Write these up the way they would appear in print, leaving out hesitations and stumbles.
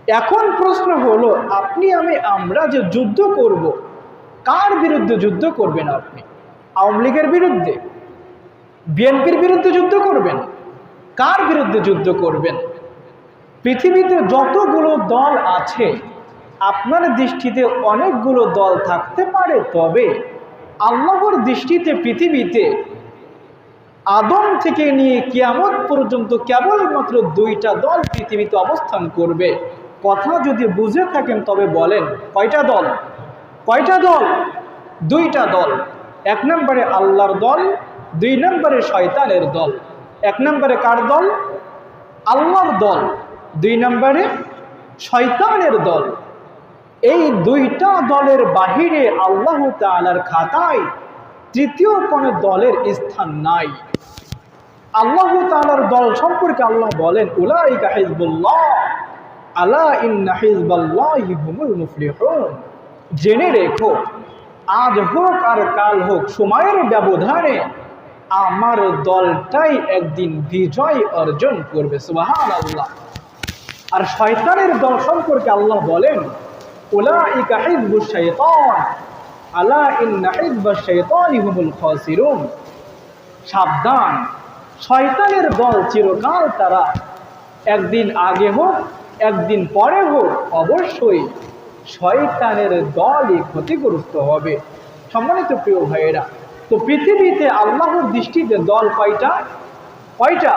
এখন প্রশ্ন হলো, আমরা যে যুদ্ধ করব, কার বিরুদ্ধে যুদ্ধ করবেন? আপনি আওয়ামী লীগের বিরুদ্ধে, বিএনপির বিরুদ্ধে যুদ্ধ করবেন? কার বিরুদ্ধে যুদ্ধ করবেন? পৃথিবীতে যতগুলো দল আছে, আপনার দৃষ্টিতে অনেকগুলো দল থাকতে পারে, তবে আল্লাহর দৃষ্টিতে পৃথিবীতে আদম থেকে নিয়ে কিয়ামত পর্যন্ত কেবলমাত্র দুইটা দল পৃথিবীতে অবস্থান করবে। কথা যদি বুঝে থাকেন তবে বলেন, কয়টা দল? কয়টা দল? দুইটা দল। এক নম্বরে আল্লাহর দল, দুই নম্বরে শয়তানের দল। এক নম্বরে কার দল? আল্লাহর দল। দুই নম্বরে শয়তানের দল। এই দুইটা দলের বাহিরে আল্লাহ তাআলার খাতায় তৃতীয় কোনো দলের স্থান নাই। আল্লাহ তাআলার দল সম্পর্কে আল্লাহ বলেন, উলাইকা হিজবুল্লাহ আলা ইন্না হিজবাল্লাহি হুমুল মুফলিহুন। জেনে রেখো, আজ হোক আর কাল হোক, সময়ের ব্যবধানে আমার দলটাই একদিন বিজয় অর্জন করবে। সুবহানাল্লাহ। আর শয়তানের দল সম্পর্কে আল্লাহ বলেন, উলাইকা হিজবুশ শাইতান আলা ইন্না হিজবাশ শাইতানি হুমুল খাসিরুন। সাবধান, শয়তানের দল চিরকাল তারা একদিন আগে হোক একদিন পরে হোক অবশ্যই শয়তানের দলই ক্ষতিগ্রস্ত হবে। সম্মানিত প্রিয় ভাইয়েরা, তো পৃথিবীতে আল্লাহর দৃষ্টিতে দল কয়টা? কয়টা?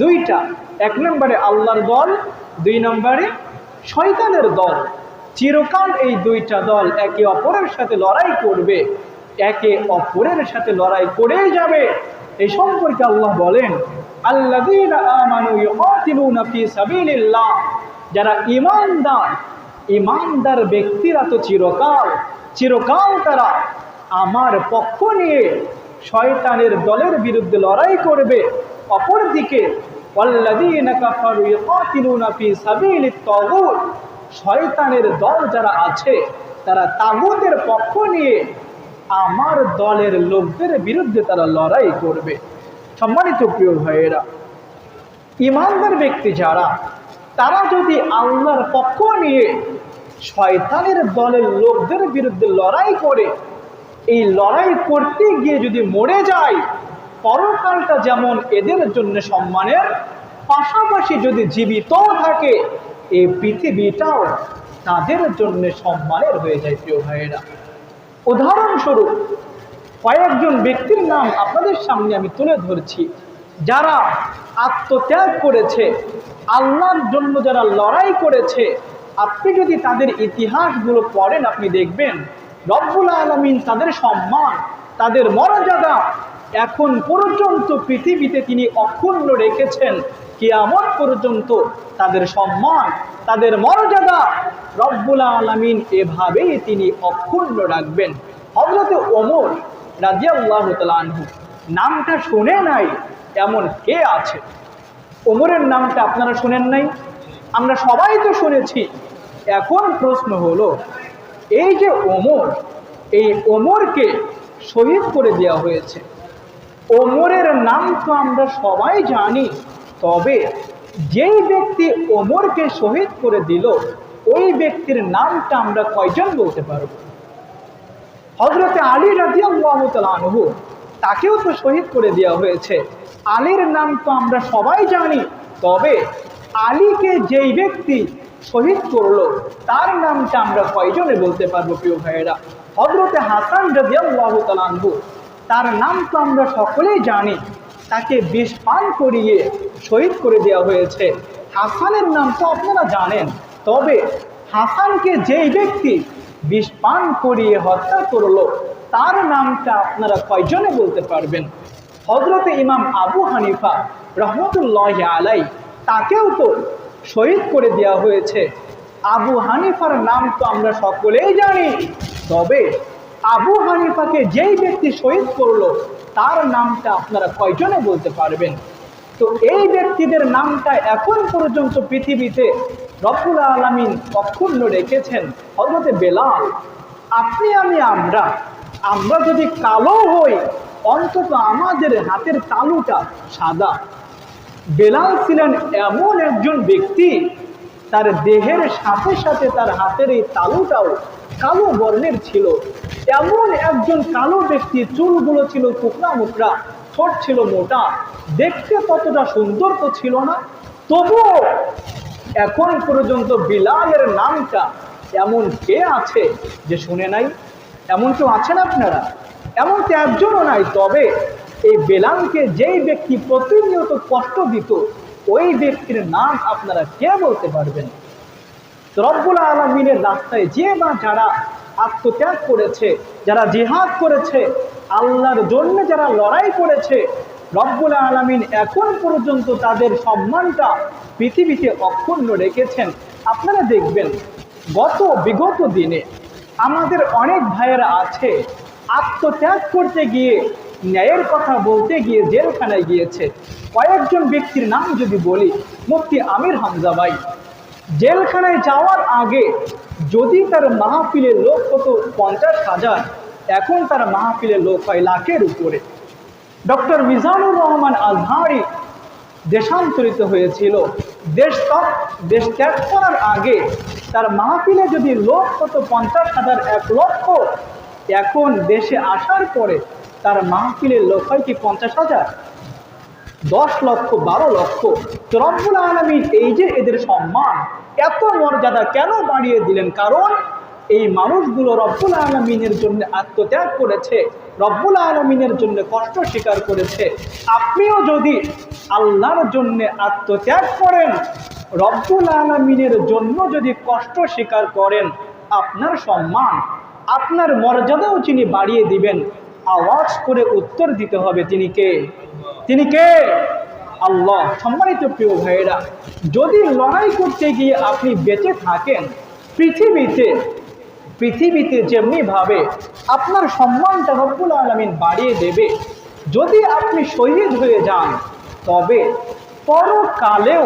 দুইটা। এক নম্বরে আল্লাহর দল, দুই নম্বরে শয়তানের দল। চিরকাল এই দুইটা দল একে অপরের সাথে লড়াই করবে, একে অপরের সাথে লড়াই করেই যাবে। এই সম্পর্কে আল্লাহ বলেন, আল্লাযীনা আমানু ইউকাতিলুনা ফী সাবিলিল্লাহ। যারা ঈমানদার ব্যক্তিরা তো চিরকাল তারা আমার পক্ষ নিয়ে শয়তানের দলের বিরুদ্ধে লড়াই করবে। অপরদিকে ওয়াল্লাযীনা কাফারু ইউকাতিলুনা ফী সাবিলিত তাগুত। শয়তানের দল যারা আছে তারা তাগুতের পক্ষ নিয়ে আমার দলের লোকদের বিরুদ্ধে তারা লড়াই করবে। সম্মানিত প্রিয় ভাইয়েরা, ঈমানদার ব্যক্তি যারা, তারা যদি আল্লাহর পক্ষ নিয়ে শয়তানের দলের লোকদের বিরুদ্ধে লড়াই করে, এই লড়াই করতে গিয়ে যদি মরে যায়, পরকালটা যেমন এদের জন্য সম্মানের, পাশাপাশি যদি জীবিত থাকে এই পৃথিবীটাও তাদের জন্য সম্মানের হয়ে যায়। প্রিয় ভাইয়েরা, উদাহরণস্বরূপ কয়েকজন ব্যক্তির নাম আপনাদের সামনে আমি তুলে ধরছি, যারা আত্মত্যাগ করেছে, আল্লাহর জন্য যারা লড়াই করেছে। আপনি যদি তাদের ইতিহাসগুলো পড়েন, আপনি দেখবেন রব্বুল আলামিন তাদের সম্মান, তাদের মর্যাদা এখন পর্যন্ত পৃথিবীতে তিনি অক্ষুণ্ণ রেখেছেন। কিয়ামত পর্যন্ত তাদের সম্মান, তাদের মর্যাদা রব্বুল আলামিন এভাবেই তিনি অক্ষুণ্ণ রাখবেন। হযরত ওমর রাদিয়াল্লাহু তাআলা আনহু, নামটা শুনে নাই এমন কে আছে? ওমরের নামটা আপনারা শুনেন নাই? আমরা সবাই তো শুনেছি। এখন প্রশ্ন হলো, এই যে ওমর, এই ওমরকে শহীদ করে দেওয়া হয়েছে। ওমরের নাম তো আমরা সবাই জানি, তবে যেই ব্যক্তি ওমরকে শহীদ করে দিল, ওই ব্যক্তির নামটা আমরা কয়জন বলতে পারব? হযরত আলী রাদিয়াল্লাহু তাআলা আনহু, তাকেও তো শহীদ করে দেওয়া হয়েছে। আলীর নাম তো আমরা সবাই জানি, তবে আলীকে যেই ব্যক্তি শহীদ করলো তার নামটা আমরা কয়জনে বলতে পারবো? প্রিয় ভাইয়েরা, হযরত হাসান রাদিয়াল্লাহু তাআলা আনহু, তার নাম তো আমরা সকলেই জানি, তাকে বিষ পান করিয়ে শহীদ করে দেওয়া হয়েছে। হাসানের নাম তো আপনারা জানেন, তবে হাসানকে যেই ব্যক্তি বিষ পান করিয়ে হত্যা করলো তার নামটা আপনারা কয়জনে বলতে পারবেন? হযরত ইমাম আবু হানিফা রহমতুল্লাহি আলাইহি, তাকেও তো শহীদ করে দেওয়া হয়েছে। আবু হানিফার নাম তো আমরা সকলেই জানি, তবে আবু হানিফাকে যেই ব্যক্তি শহীদ করলো তার নামটা আপনারা কয়জনে বলতে পারবেন? তো এই ব্যক্তিদের নামটা এখন পর্যন্ত পৃথিবীতে রব্বুল আলামিন অক্ষুণ্ণ রেখেছেন। হযরত বেলাল, আপনি আমরা যদি কালো হই, অন্তত আমাদের হাতের তালুটা সাদা। বেলাল ছিলেন এমন একজন ব্যক্তি, তার দেহের সাথে সাথে তার হাতের এই তালুটাও কালো বর্ণের ছিল। এমন একজন কালো ব্যক্তি, চুলগুলো ছিল টুকরা মুকরা, ঠোঁট ছিল মোটা, দেখতে ততটা সুন্দর তো ছিল না, তবুও এখন পর্যন্ত বিলালের নামটা এমন কে আছে যে শুনে নাই? এমন কেউ আছেন আপনারা? এমন তো একজনও নাই। তবে এই বেলালকে যেই ব্যক্তি প্রতিনিয়ত কষ্ট দিত, ওই ব্যক্তির নাম আপনারা কে বলতে পারবেন? রব্বুল আলামিনের রাস্তায় যে বা যারা আত্মত্যাগ করেছে, যারা জিহাদ করেছে, আল্লাহর জন্য যারা লড়াই করেছে, রব্বুল আলামিন এখন পর্যন্ত তাদের সম্মানটা পৃথিবীতে অক্ষুণ্ণ রেখেছেন। আপনারা দেখবেন বিগত দিনে আমাদের অনেক ভাইয়েরা আছে আত্মত্যাগ করতে গিয়ে, ন্যায়ের কথা বলতে গিয়ে জেলখানায় গিয়েছে। কয়েকজন ব্যক্তির নাম যদি বলি, মুফতি আমির হামজা ভাই জেলখানায় যাওয়ার আগে যদি তার মাহফিলের লোক হতো 50,000, এখন তার মাহফিলের লোক হয় লাখের উপরে। ডক্টর মিজানুর রহমান আজহারি দেশান্তরিত হয়েছিল, দেশ ত্যাগ করার আগে তার মাহফিলে যদি লোক হতো 50,000, 1 লক্ষ, এখন দেশে আসার পরে তার মাহফিলের লোক হয় কি 50,000, 10 লক্ষ, 12 লক্ষ। তো রব্বুল আলামিন এই যে এদের সম্মান, এত মর্যাদা কেন বাড়িয়ে দিলেন? কারণ এই মানুষগুলো রব্বুল আলামিনের জন্য আত্মত্যাগ করেছে, রব্বুল আলামিনের জন্য কষ্ট স্বীকার করেছে। আপনিও যদি আল্লাহর জন্য আত্মত্যাগ করেন, রব্বুল আলামিনের জন্য যদি কষ্ট স্বীকার করেন, আপনার সম্মান, আপনার মর্যাদাও তিনি বাড়িয়ে দিবেন। আওয়াজ করে উত্তর দিতে হবে, তিনি কে? তিনি কে? আল্লাহ। সম্মানিত প্রিয় ভাইয়েরা, যদি লড়াই করতে গিয়ে আপনি বেঁচে থাকেন পৃথিবীতে যেমনি ভাবে আপনার সম্মানটা রব্বুল আলামিন বাড়িয়ে দেবে। যদি আপনি শহীদ হয়ে যান, তবে পরকালেও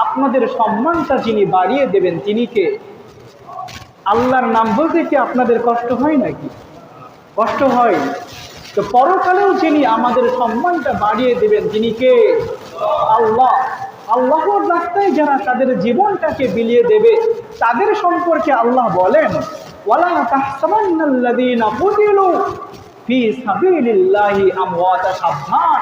আপনাদের সম্মানটা যিনি বাড়িয়ে দেবেন, তিনি কে? আল্লাহর নাম বলতে কি আপনাদের কষ্ট হয় নাকি? কষ্ট হয়। তো পরকালেও যিনি আমাদের সম্মানটা বাড়িয়ে দেবেন, তিনি কে? আল্লাহ। আল্লাহর রাস্তায় যারা তাদের জীবনটাকে বিলিয়ে দেবে, তাদের সম্পর্কে আল্লাহ বলেন, ওয়ালা তাহসাবান্নাল্লাযীনা কুতিলু ফি সাবিলিল্লাহি আমওয়াতা, সাবধান,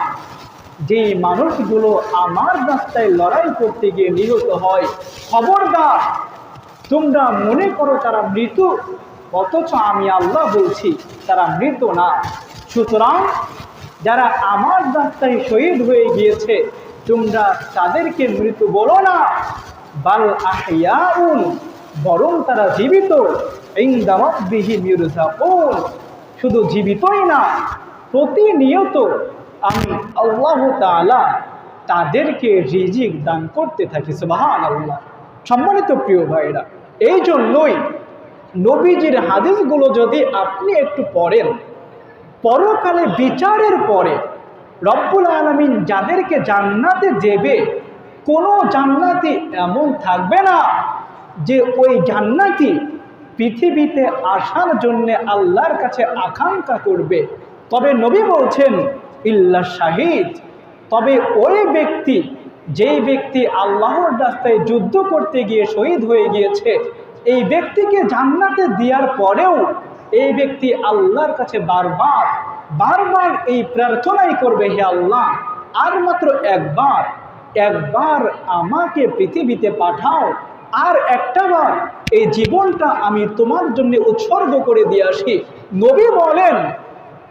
যে মানুষগুলো আমার রাস্তায় লড়াই করতে গিয়ে নিহত হয়, খবরদার, তোমরা মনে করো তারা মৃত, অথচ আমি আল্লাহ বলছি তারা মৃত না। সুতরাং যারা আমার রাস্তায় শহীদ হয়ে গিয়েছে, তোমরা তাদেরকে মৃত বলো না, বাল আহইয়াউন, বরং তারা জীবিত, ইনদা রাব্বিহিম ইরযাকুন, শুধু জীবিতই না, প্রতিনিয়ত আমি আল্লাহ তাআলা তাদেরকে রিজিক দান করতে থাকি। সুবহানাল্লাহ। সম্মানিত প্রিয় ভাইরা, এই জন্যই নবীজির হাদিসগুলো যদি আপনি একটু পড়েন, পরকালে বিচারের পরে রব্বুল আলামিন যাদেরকে জান্নাতে দেবে, কোনো জান্নাতি এমন থাকবে না যে ওই জান্নাতি পৃথিবীতে আসার জন্য আল্লাহর কাছে আকাঙ্ক্ষা করবে। তবে নবী বলছেন ইল্লা শাহিদ, তবে ওই ব্যক্তি, যেই ব্যক্তি আল্লাহর রাস্তায় যুদ্ধ করতে গিয়ে শহীদ হয়ে গিয়েছে, এই ব্যক্তিকে জান্নাতে দেওয়ার পরেও এই ব্যক্তি আল্লাহর কাছে বারবার এই প্রার্থনাই করবে, হে আল্লাহ, আর মাত্র একবার আমাকে পৃথিবীতে পাঠাও, আর একটাবার এই জীবনটা আমি তোমার জন্য উৎসর্গ করে দিয়ে আসি। নবী বলেন,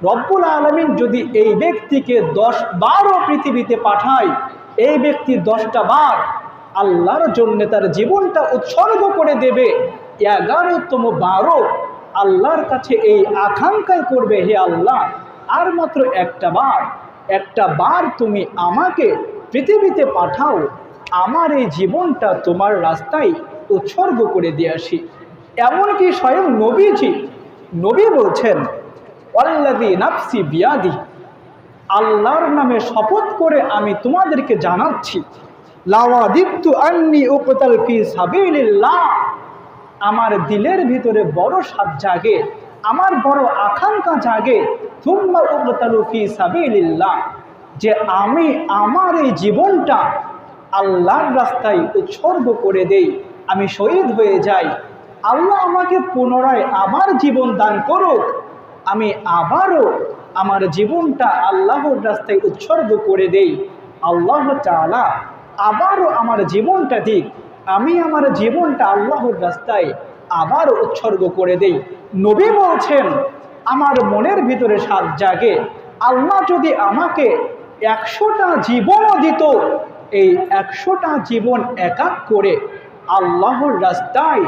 রব্বুল আলামিন যদি এই ব্যক্তিকে 10 বারও পৃথিবীতে পাঠায়, এই ব্যক্তি 10টা বার আল্লাহর জন্য তার জীবনটা উৎসর্গ করে দেবে। 11তম বারও আল্লাহর কাছে এই আকাঙ্ক্ষাই করবে, হে আল্লাহ, আর মাত্র একটা বার তুমি আমাকে পৃথিবীতে পাঠাও, আমার এই জীবনটা তোমার রাস্তায় উৎসর্গ করে দিয়ে আসি। এমনকি স্বয়ং নবী বলছেন, ওয়াল্লাযী নাফসি বিয়াদি, আল্লাহর নামে শপথ করে আমি তোমাদেরকে জানাচ্ছি, লাওয়াদিতু আন্নী উকতাল ফি সাবিলিল্লাহ, আমার দিলের ভিতরে বড় সাদ জাগে, আমার বড় আকাঙ্ক্ষা জাগে, সুম্মা উকতালু ফি সাবিলিল্লাহ, যে আমি আমার এই জীবনটা আল্লাহর রাস্তায় উৎসর্গ করে দেই। আমি শহীদ হয়ে যাই, আল্লাহ আমাকে পুনরায় আবার জীবন দান করুক, আমি আবারও আমার জীবনটা আল্লাহর রাস্তায় উৎসর্গ করে দেই। আল্লাহ তাআলা আবারও আমার জীবনটা দিক, আমি আমার জীবনটা আল্লাহর রাস্তায় আবার উৎসর্গ করে দেই। নবী বলছেন, আমার মনের ভিতরে সাধ জাগে, আল্লাহ যদি আমাকে 100টা জীবনও দিত, এই 100টা জীবন এক এক করে আল্লাহর রাস্তায়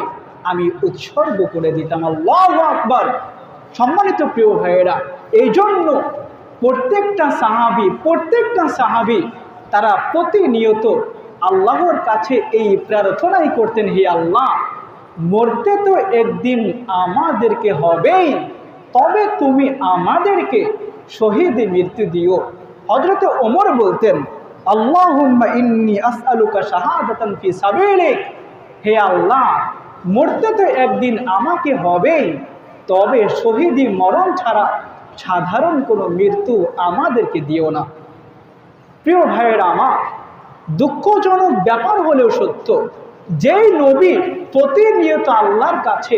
আমি উৎসর্গ করে দিতাম। আল্লাহু আকবার। সম্মানিত প্রিয় ভাইয়েরা, এই জন্য প্রত্যেকটা সাহাবী তারা প্রতিনিয়ত আল্লাহর কাছে এই প্রার্থনাই করতেন, হে আল্লাহ, মরতে তো একদিন আমাদেরকে হবেই, তবে তুমি আমাদেরকে শহীদ মৃত্যু দিও। হযরত ওমর বলতেন, আল্লাহুম্মা ইন্নী আসআলুকা শাহাদাতান ফি সাবিলিক, হে আল্লাহ, মরতে তো একদিন আমাকে হবেই, তবে শহীদি মরণ ছাড়া সাধারণ কোনো মৃত্যু আমাদেরকে দিও না। প্রিয় ভাইয়েরা আমার, দুঃখজনক ব্যাপার হলেও সত্য, যেই নবী প্রতিনিয়ত আল্লাহর কাছে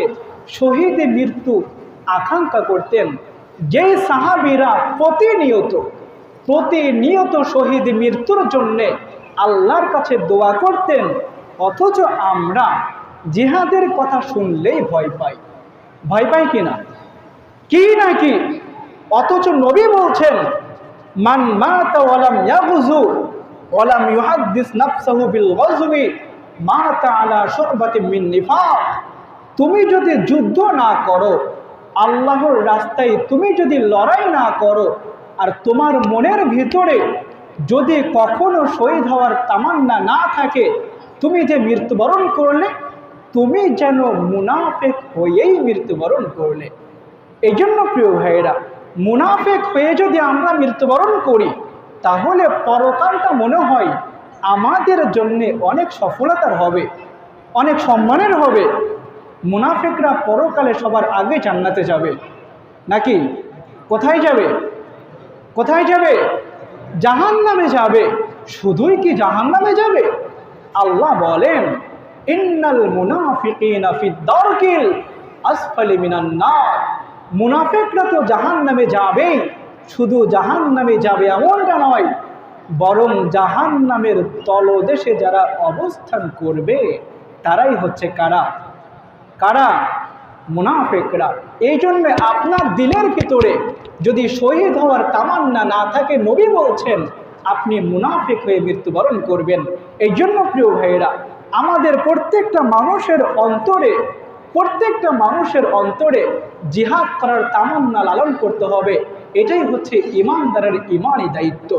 শহীদ মৃত্যু আকাঙ্ক্ষা করতেন, যেই সাহাবীরা প্রতিনিয়ত শহীদ মৃত্যুর জন্যে আল্লাহর কাছে দোয়া করতেন, অথচ আমরা জিহাদের কথা শুনলেই ভয় পাই কিনা, কি নাকি? অথচ নবী বলছেন, মান মাতা ওয়ালাম ইয়াগজু ওয়ালাম ইউহাদ্দিস নাফসাহু বিল গজবি মাতা আলা শুবাতিন মিন নিফাক। তুমি যদি যুদ্ধ না করো, আল্লাহর রাস্তায় তুমি যদি লড়াই না করো, আর তোমার মনের ভিতরে যদি কখনো শহীদ হওয়ার তামান্না না থাকে, তুমি যে মৃত্যুবরণ করলে, তুমি যেন মুনাফিক হয়েই মৃত্যুবরণ করলে। এই জন্য প্রিয় ভাইয়েরা, মুনাফিক হয়ে যদি আমরা মৃত্যুবরণ করি, তাহলে পরকালটা মনে হয় আমাদের জন্য অনেক সফলতার হবে, অনেক সম্মানের হবে। মুনাফিকরা পরকালে সবার আগে জান্নাতে যাবে নাকি? কোথায় যাবে? জাহান্নামে যাবে। শুধুই কি জাহান্নামে যাবে? আল্লাহ বলেন, ইন্নাল মুনাফিকিনা ফিদ দারকিল আসফালি মিনান নার। মুনাফিকরা তো জাহান্নামে যাবেই, শুধু জাহান্নামে যাবে এমনটা নয়, বরং জাহান্নামের তলদেশে যারা অবস্থান করবে তারাই হচ্ছে কারা? মুনাফিকরা। এই জন্য আপনার দিলের ভিতরে যদি শহীদ হওয়ার তামান্না না থাকে, নবী বলছেন আপনি মুনাফিক হয়ে মৃত্যুবরণ করবেন। এই জন্য প্রিয় ভাইয়েরা, আমাদের প্রত্যেকটা মানুষের অন্তরে জিহাদ করার তামান্না লালন করতে হবে। এটাই হচ্ছে ইমানদারের ইমানি দায়িত্ব।